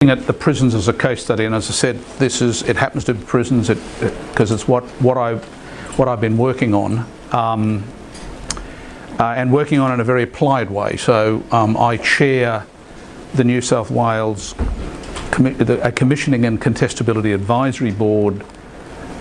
at the prisons as a case study, and as I said, it happens to be prisons because it's what I've been working on, and working on in a very applied way. So I chair the New South Wales Commissioning and Contestability Advisory Board,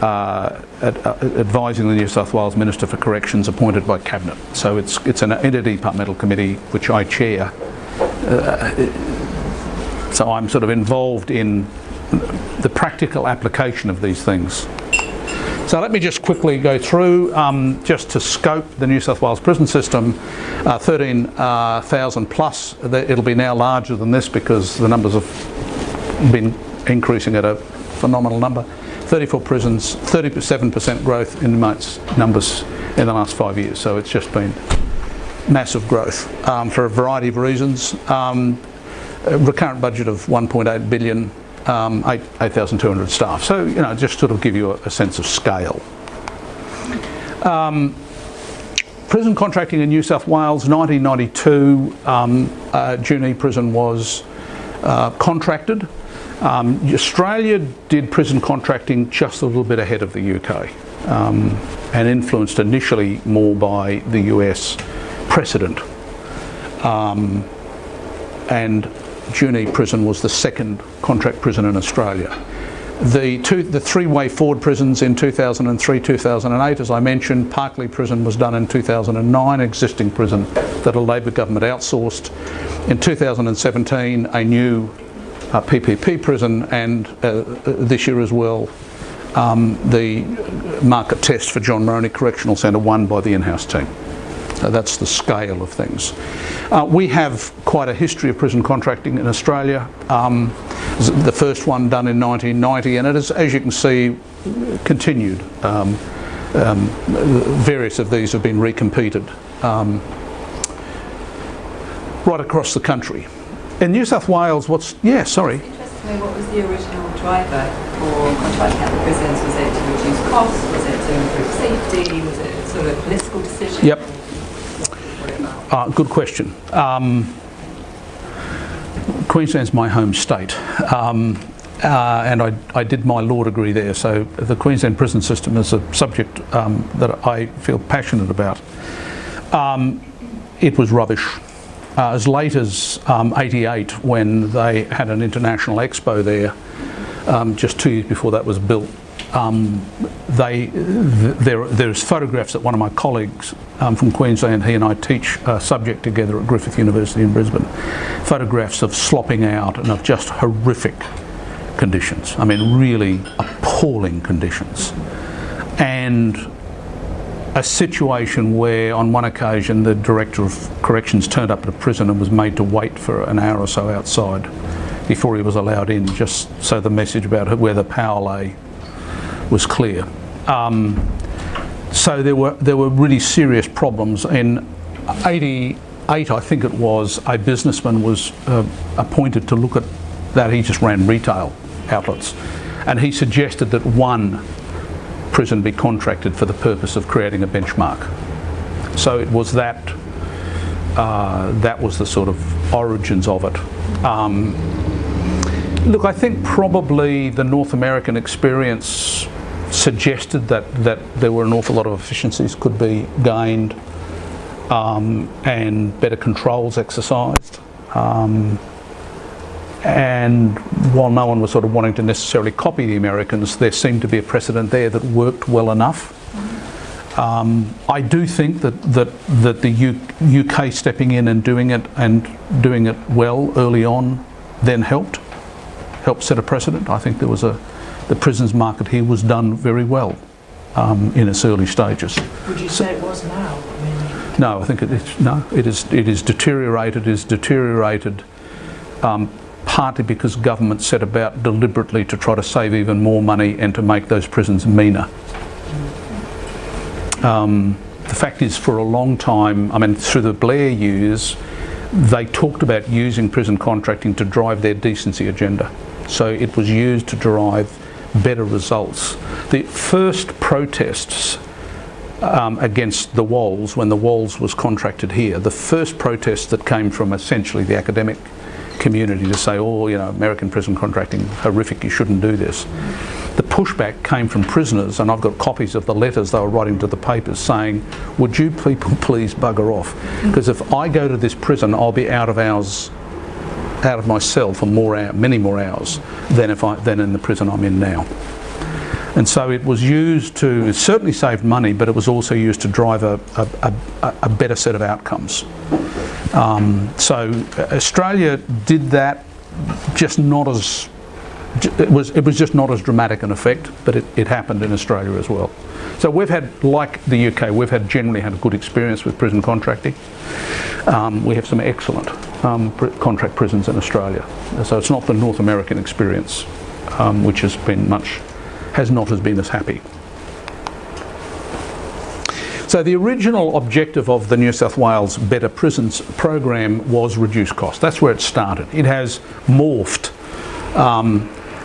advising the New South Wales Minister for Corrections appointed by Cabinet. So it's an interdepartmental committee which I chair. So I'm sort of involved in the practical application of these things. So let me just quickly go through, just to scope the New South Wales prison system, 13,000 plus. It'll be now larger than this because the numbers have been increasing at a phenomenal number. 34 prisons, 37% growth in inmates numbers in the last 5 years. So it's just been massive growth for a variety of reasons. A recurrent budget of 1.8 billion, 8,200 staff. So, you know, just sort of give you a sense of scale. Prison contracting in New South Wales, 1992, Junee Prison was contracted. Australia did prison contracting just a little bit ahead of the UK, and influenced initially more by the US precedent. And Junee Prison was the second contract prison in Australia. The three-way forward prisons in 2003, 2008, as I mentioned, Parkley Prison was done in 2009, existing prison that a Labor government outsourced. In 2017, a new PPP prison, and this year as well, the market test for John Moroney Correctional Centre won by the in-house team. So that's the scale of things. We have quite a history of prison contracting in Australia. The first one done in 1990, and it is, as you can see, continued. Various of these have been recompeted right across the country. In New South Wales, sorry. Interestingly, what was the original driver for contracting out the prisons? Was it to reduce costs? Was it to improve safety? Was it sort of a political decision? Yep. Good question. Queensland's my home state, and I did my law degree there, so the Queensland prison system is a subject that I feel passionate about. It was rubbish. As late as '88, when they had an international expo there, just 2 years before that was built, there's photographs that one of my colleagues from Queensland, he and I teach a subject together at Griffith University in Brisbane, photographs of slopping out and of just horrific conditions. I mean, really appalling conditions. And a situation where on one occasion the Director of Corrections turned up at a prison and was made to wait for an hour or so outside before he was allowed in, just so the message about where the power lay was clear. So there were really serious problems. In '88, I think it was, a businessman was appointed to look at that. He just ran retail outlets, and he suggested that one prison be contracted for the purpose of creating a benchmark. So it was that was the sort of origins of it. Look, I think probably the North American experience suggested that there were an awful lot of efficiencies could be gained, and better controls exercised. And while no one was sort of wanting to necessarily copy the Americans, there seemed to be a precedent there that worked well enough. I do think that the UK stepping in and doing it well early on then helped set a precedent. I think there was the prisons market here was done very well in its early stages. Would you say it was now? I mean, no, I think it is deteriorated. Partly because government set about deliberately to try to save even more money and to make those prisons meaner. The fact is, for a long time, I mean, through the Blair years, they talked about using prison contracting to drive their decency agenda. So it was used to derive better results. The first protests against the Walls, when the Walls was contracted here, the first protests that came from essentially the academic community to say, oh, you know, American prison contracting, horrific, you shouldn't do this. The pushback came from prisoners, and I've got copies of the letters they were writing to the papers saying, would you people please bugger off? Because if I go to this prison, I'll be out of my cell for many more hours than in the prison I'm in now. And so it was used to, it certainly saved money, but it was also used to drive a better set of outcomes. So Australia did that, just not as, it was just not as dramatic an effect, but it happened in Australia as well. So we've had, like the UK, we've generally had a good experience with prison contracting. We have some excellent contract prisons in Australia. So it's not the North American experience, which has not been as happy. So the original objective of the New South Wales Better Prisons program was reduce cost. That's where it started. It has morphed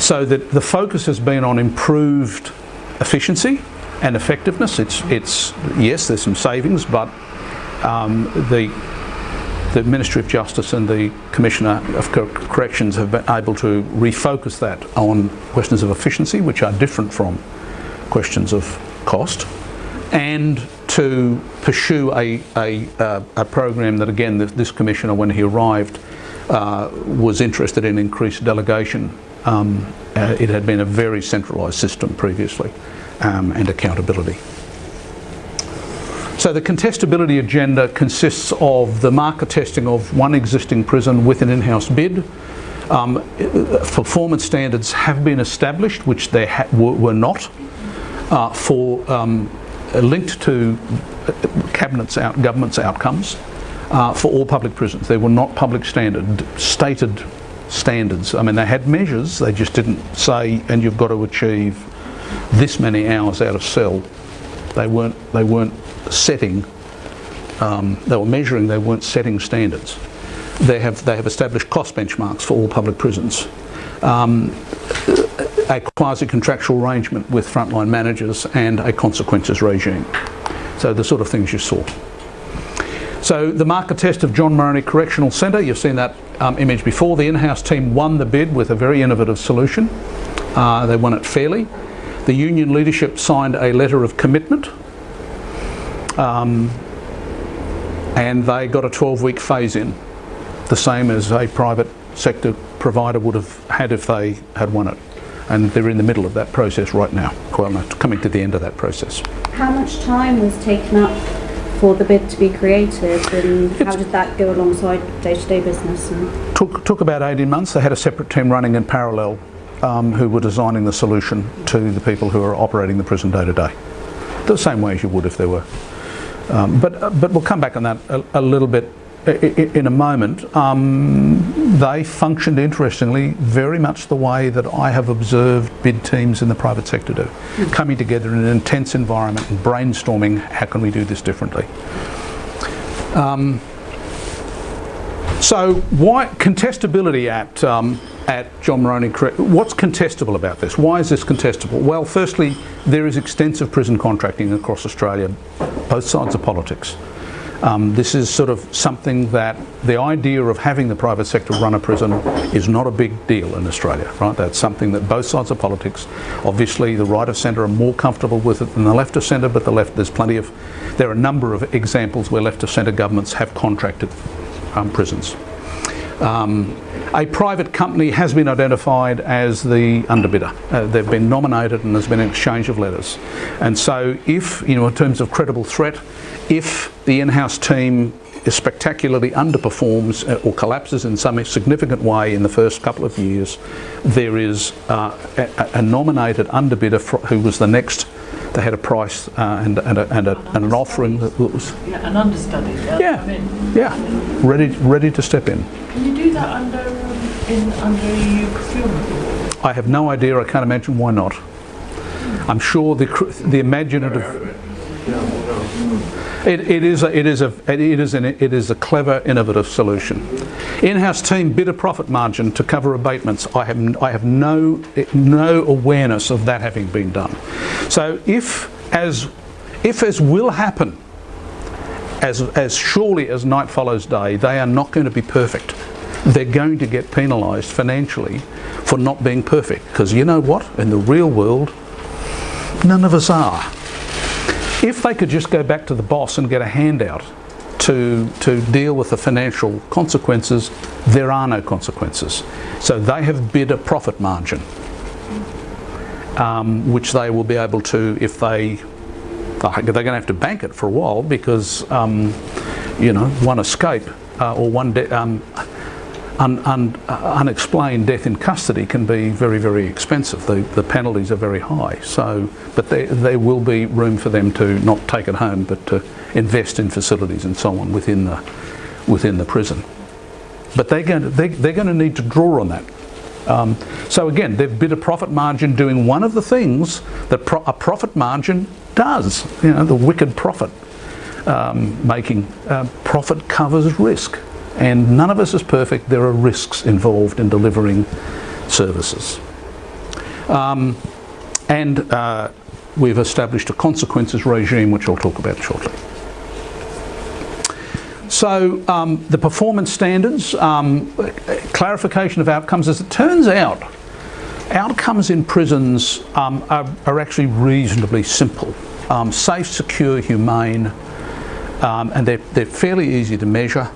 so that the focus has been on improved efficiency and effectiveness. It's yes, there's some savings, but the Ministry of Justice and the Commissioner of Corrections have been able to refocus that on questions of efficiency, which are different from questions of cost, and to pursue a program that, again, this Commissioner, when he arrived, was interested in increased delegation. It had been a very centralised system previously, and accountability. So the contestability agenda consists of the market testing of one existing prison with an in-house bid. Performance standards have been established, which they were not, linked to government's outcomes for all public prisons. They were not public stated standards. I mean, they had measures, they just didn't say, and you've got to achieve this many hours out of cell. They weren't setting, they were measuring, they weren't setting standards. They have established cost benchmarks for all public prisons. A quasi-contractual arrangement with frontline managers and a consequences regime. So the sort of things you saw. So the market test of John Moroney Correctional Centre, you've seen that image before. The in-house team won the bid with a very innovative solution. They won it fairly. The union leadership signed a letter of commitment, and they got a 12-week phase-in, the same as a private sector provider would have had if they had won it. And they're in the middle of that process right now. Well, no, coming to the end of that process. How much time was taken up for the bid to be created, and how did that go alongside day-to-day business? Took about 18 months. They had a separate team running in parallel who were designing the solution to the people who are operating the prison day to day. The same way as you would if there were. But we'll come back on that a little bit in a moment. They functioned, interestingly, very much the way that I have observed bid teams in the private sector do. Coming together in an intense environment and brainstorming, how can we do this differently? So why contestability at John Moroney? What's contestable about this? Why is this contestable? Well, firstly, there is extensive prison contracting across Australia, both sides of politics. This is sort of something that the idea of having the private sector run a prison is not a big deal in Australia, right? That's something that both sides of politics, obviously the right of centre are more comfortable with it than the left of centre, but there are a number of examples where left of centre governments have contracted prisons. A private company has been identified as the underbidder. They've been nominated and there's been an exchange of letters. And so if, in terms of credible threat, if the in-house team spectacularly underperforms or collapses in some significant way in the first couple of years, there is a nominated underbidder who was the next. They had a price and an offering that was an understudy. ready to step in. Can you do that under EU procurement? I have no idea. I can't imagine why not. I'm sure the imaginative. It is a clever, innovative solution. In-house team bid a profit margin to cover abatements. I have no awareness of that having been done. So if as will happen, as surely as night follows day, they are not going to be perfect. they're going to get penalised financially for not being perfect. Because you know what? In the real world, none of us are. If they could just go back to the boss and get a handout to deal with the financial consequences, there are no consequences. So they have bid a profit margin, which they will be able to, if they're going to have to bank it for a while, because one escape or one unexplained death in custody can be very, very expensive. The penalties are very high. So, but there will be room for them to not take it home, but to invest in facilities and so on within the prison. But they're going to need to draw on that. So again, they've bid a profit margin doing one of the things that a profit margin does. The wicked profit making. Profit covers risk. And none of us is perfect. There are risks involved in delivering services. We've established a consequences regime, which I'll talk about shortly. So the performance standards, clarification of outcomes. As it turns out, outcomes in prisons are actually reasonably simple. Safe, secure, humane, and they're fairly easy to measure.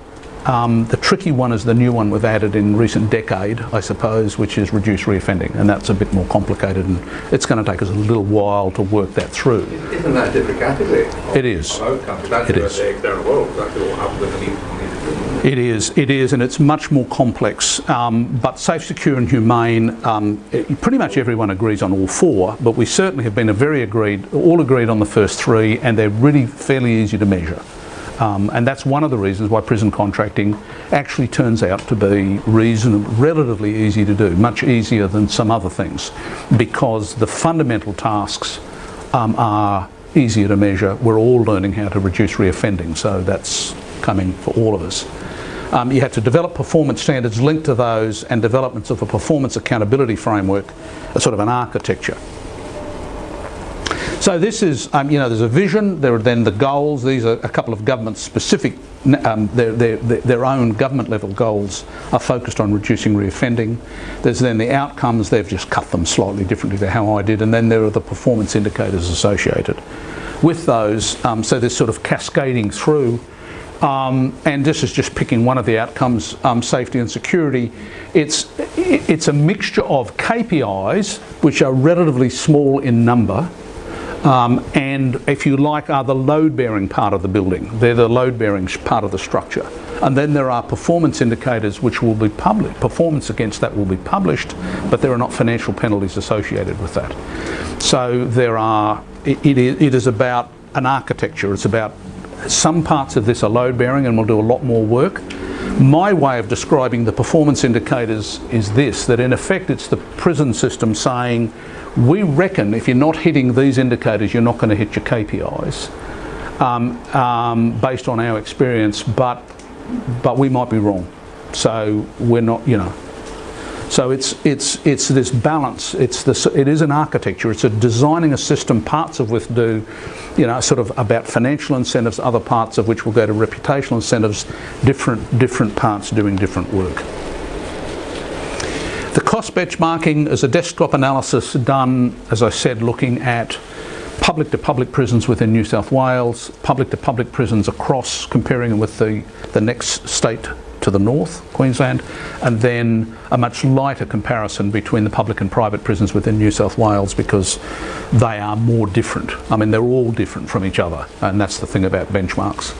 The tricky one is the new one we've added in recent decade, I suppose, which is reduced reoffending, and that's a bit more complicated, and it's going to take us a little while to work that through. Isn't that a different category? It is. It is. The external world, exactly what happens when It is, and it's much more complex. But safe, secure and humane, pretty much everyone agrees on all four, but we certainly have been all agreed on the first three, and they're really fairly easy to measure. And that's one of the reasons why prison contracting actually turns out to be relatively easy to do, much easier than some other things, because the fundamental tasks are easier to measure. We're all learning how to reduce reoffending, so that's coming for all of us. You have to develop performance standards linked to those, and developments of a performance accountability framework, a sort of an architecture. So this is, there's a vision, there are then the goals. These are a couple of government-specific, their own government-level goals are focused on reducing reoffending. There's then the outcomes. They've just cut them slightly differently to how I did, and then there are the performance indicators associated with those. So they're sort of cascading through. And this is just picking one of the outcomes, safety and security. It's a mixture of KPIs, which are relatively small in number, and if you like, are the load-bearing part of the building. They're the load-bearing part of the structure. And then there are performance indicators which will be published. Performance against that will be published, but there are not financial penalties associated with that. So it is about an architecture. It's about some parts of this are load-bearing, and we'll do a lot more work. My way of describing the performance indicators is this, that in effect it's the prison system saying, we reckon if you're not hitting these indicators, you're not going to hit your KPIs, based on our experience, but we might be wrong. So we're not, So it's this balance. It is an architecture. It's designing a system, parts of which do, sort of about financial incentives, other parts of which will go to reputational incentives, different parts doing different work. The cost benchmarking is a desktop analysis done, as I said, looking at public-to-public prisons within New South Wales, public-to-public prisons across, comparing them with the next state to the north, Queensland, and then a much lighter comparison between the public and private prisons within New South Wales, because they are more different. I mean, they're all different from each other, and that's the thing about benchmarks.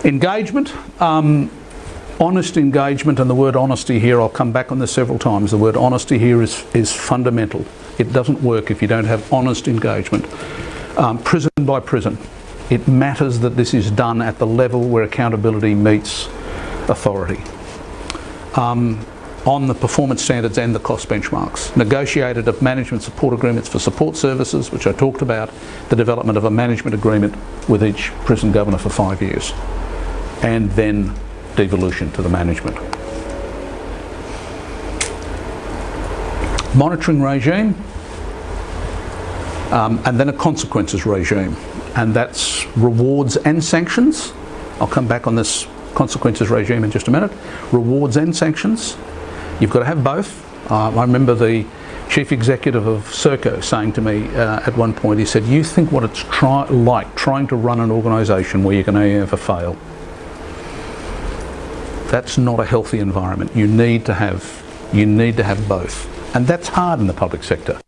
Engagement, honest engagement, and the word honesty here, I'll come back on this several times. The word honesty here is fundamental. It doesn't work if you don't have honest engagement. Prison by prison. It matters that this is done at the level where accountability meets authority. On the performance standards and the cost benchmarks. Negotiated of management support agreements for support services, which I talked about, the development of a management agreement with each prison governor for 5 years, and then devolution to the management. Monitoring regime, and then a consequences regime. and that's rewards and sanctions. I'll come back on this consequences regime in just a minute. Rewards and sanctions. You've got to have both. I remember the chief executive of Serco saying to me at one point, he said, you think what it's like trying to run an organisation where you're going to ever fail. That's not a healthy environment. You need to have both. And that's hard in the public sector.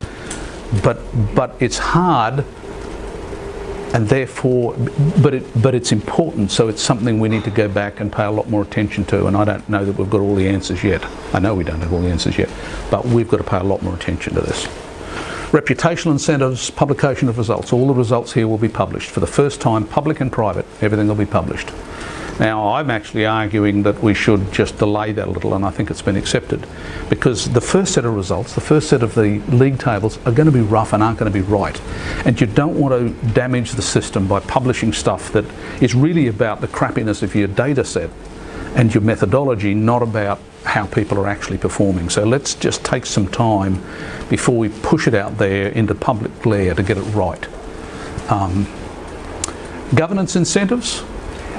But it's hard, and therefore, but it's important, so it's something we need to go back and pay a lot more attention to, and I don't know that we've got all the answers yet. I know we don't have all the answers yet, but we've got to pay a lot more attention to this. Reputational incentives, publication of results. All the results here will be published. For the first time, public and private, everything will be published. Now, I'm actually arguing that we should just delay that a little, and I think it's been accepted, because the first set of results, the first set of the league tables are going to be rough and aren't going to be right. And you don't want to damage the system by publishing stuff that is really about the crappiness of your data set and your methodology, not about how people are actually performing. So let's just take some time before we push it out there into public glare to get it right. Governance incentives.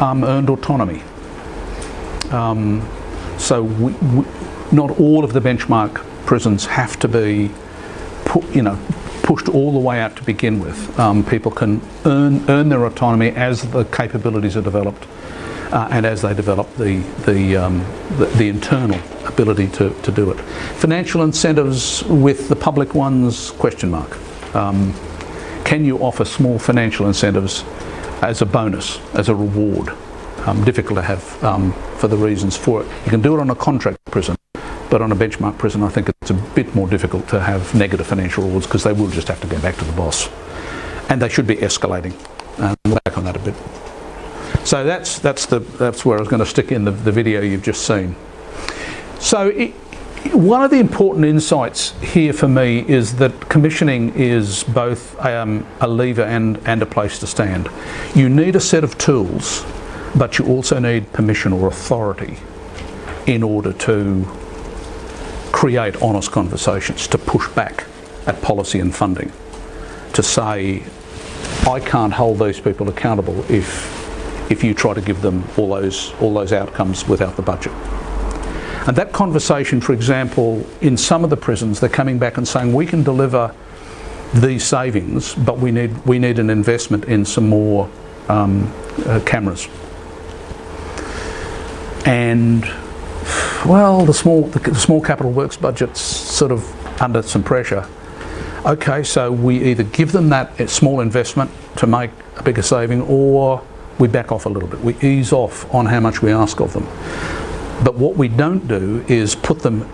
Earned autonomy. So not all of the benchmark prisons have to be pushed all the way out to begin with. People can earn their autonomy as the capabilities are developed and as they develop the internal ability to do it. Financial incentives with the public ones, question mark. Can you offer small financial incentives as a bonus, as a reward? Difficult to have for the reasons for it. You can do it on a contract prison, but on a benchmark prison I think it's a bit more difficult to have negative financial rewards, because they will just have to go back to the boss. And they should be escalating. We'll back on that a bit. So that's where I was going to stick in the video you've just seen. So one of the important insights here for me is that commissioning is both a lever and a place to stand. You need a set of tools, but you also need permission or authority in order to create honest conversations, to push back at policy and funding, to say, I can't hold these people accountable if you try to give them all those outcomes without the budget. And that conversation, for example, in some of the prisons, they're coming back and saying, we can deliver these savings, but we need an investment in some more cameras. And, well, the small capital works budget's sort of under some pressure. Okay, so we either give them that small investment to make a bigger saving, or we back off a little bit. We ease off on how much we ask of them. But what we don't do is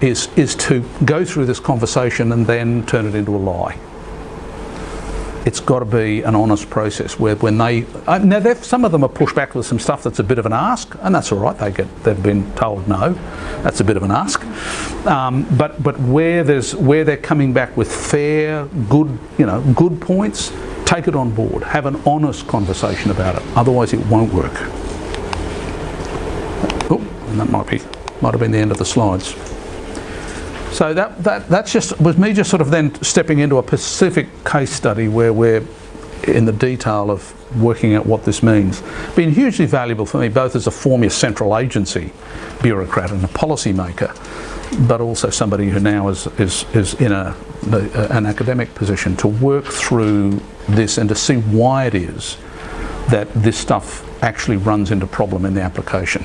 is to go through this conversation and then turn it into a lie. It's got to be an honest process where when now some of them are pushed back with some stuff that's a bit of an ask, and that's all right. They've been told no, that's a bit of an ask. But where they're coming back with fair, good points, take it on board. Have an honest conversation about it. Otherwise, it won't work. And that might have been the end of the slides. So that's just was me just sort of then stepping into a specific case study where we're in the detail of working out what this means. Been hugely valuable for me, both as a former central agency bureaucrat and a policy maker, but also somebody who now is in an academic position to work through this and to see why it is that this stuff actually runs into problem in the application.